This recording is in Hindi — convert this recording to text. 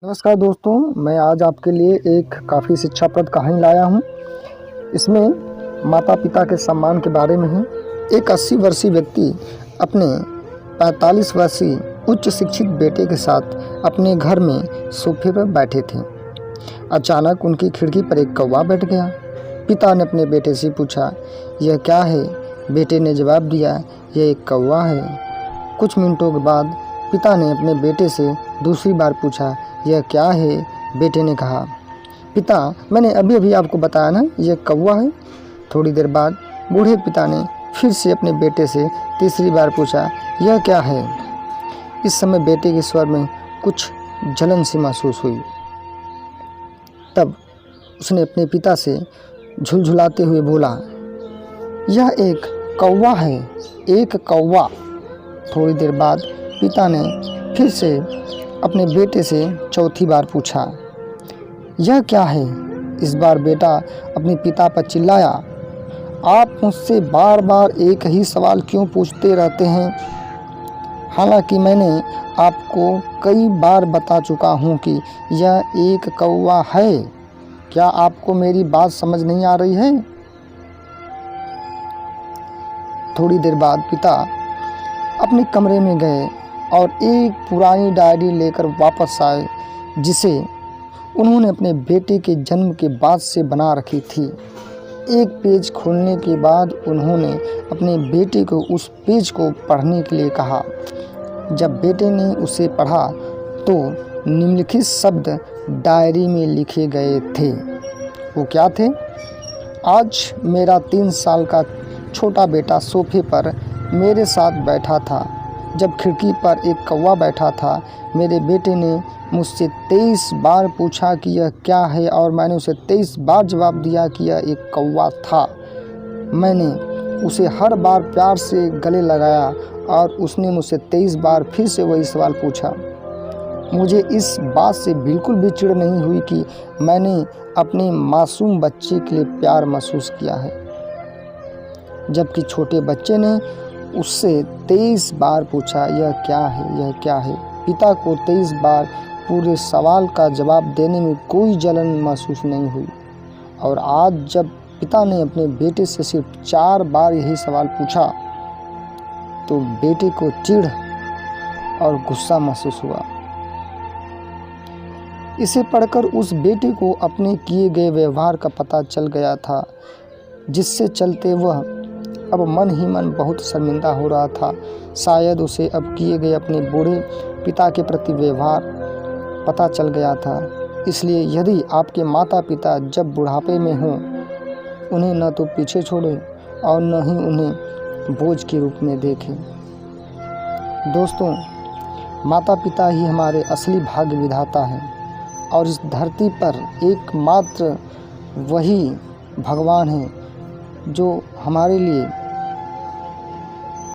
नमस्कार दोस्तों, मैं आज आपके लिए एक काफ़ी शिक्षाप्रद कहानी लाया हूँ। इसमें माता पिता के सम्मान के बारे में है। एक 80 वर्षीय व्यक्ति अपने 45 वर्षीय उच्च शिक्षित बेटे के साथ अपने घर में सोफे पर बैठे थे। अचानक उनकी खिड़की पर एक कौवा बैठ गया। पिता ने अपने बेटे से पूछा, यह क्या है? बेटे ने जवाब दिया, यह एक कौवा है। कुछ मिनटों के बाद पिता ने अपने बेटे से दूसरी बार पूछा, यह क्या है? बेटे ने कहा, पिता, मैंने अभी अभी आपको बताया ना, यह कौवा है। थोड़ी देर बाद बूढ़े पिता ने फिर से अपने बेटे से तीसरी बार पूछा, यह क्या है? इस समय बेटे के स्वर में कुछ जलन सी महसूस हुई। तब उसने अपने पिता से झुलझुलाते हुए बोला, यह एक कौवा है, एक कौवा। थोड़ी देर बाद पिता ने फिर से अपने बेटे से चौथी बार पूछा, यह क्या है? इस बार बेटा अपने पिता पर चिल्लाया, आप मुझसे बार बार एक ही सवाल क्यों पूछते रहते हैं? हालांकि मैंने आपको कई बार बता चुका हूं कि यह एक कौवा है। क्या आपको मेरी बात समझ नहीं आ रही है? थोड़ी देर बाद पिता अपने कमरे में गए और एक पुरानी डायरी लेकर वापस आए, जिसे उन्होंने अपने बेटे के जन्म के बाद से बना रखी थी। एक पेज खोलने के बाद उन्होंने अपने बेटे को उस पेज को पढ़ने के लिए कहा। जब बेटे ने उसे पढ़ा तो निम्नलिखित शब्द डायरी में लिखे गए थे। वो क्या थे? आज मेरा 3 साल का छोटा बेटा सोफे पर मेरे साथ बैठा था। जब खिड़की पर एक कौवा बैठा था, मेरे बेटे ने मुझसे 23 बार पूछा कि यह क्या है और मैंने उसे 23 बार जवाब दिया कि यह एक कौवा था। मैंने उसे हर बार प्यार से गले लगाया और उसने मुझसे 23 बार फिर से वही सवाल पूछा। मुझे इस बात से बिल्कुल भी चिढ़ नहीं हुई कि मैंने अपने मासूम बच्चे के लिए प्यार महसूस किया है, जबकि छोटे बच्चे ने उससे 23 बार पूछा, यह क्या है, यह क्या है? पिता को 23 बार पूरे सवाल का जवाब देने में कोई जलन महसूस नहीं हुई। और आज जब पिता ने अपने बेटे से सिर्फ 4 बार यही सवाल पूछा तो बेटे को चिढ़ और गुस्सा महसूस हुआ। इसे पढ़कर उस बेटे को अपने किए गए व्यवहार का पता चल गया था, जिससे चलते वह अब मन ही मन बहुत शर्मिंदा हो रहा था। शायद उसे अब किए गए अपने बूढ़े पिता के प्रति व्यवहार पता चल गया था। इसलिए यदि आपके माता पिता जब बुढ़ापे में हों, उन्हें न तो पीछे छोड़ें और न ही उन्हें बोझ के रूप में देखें। दोस्तों, माता पिता ही हमारे असली भाग्य विधाता हैं और इस धरती पर एकमात्र वही भगवान हैं जो हमारे लिए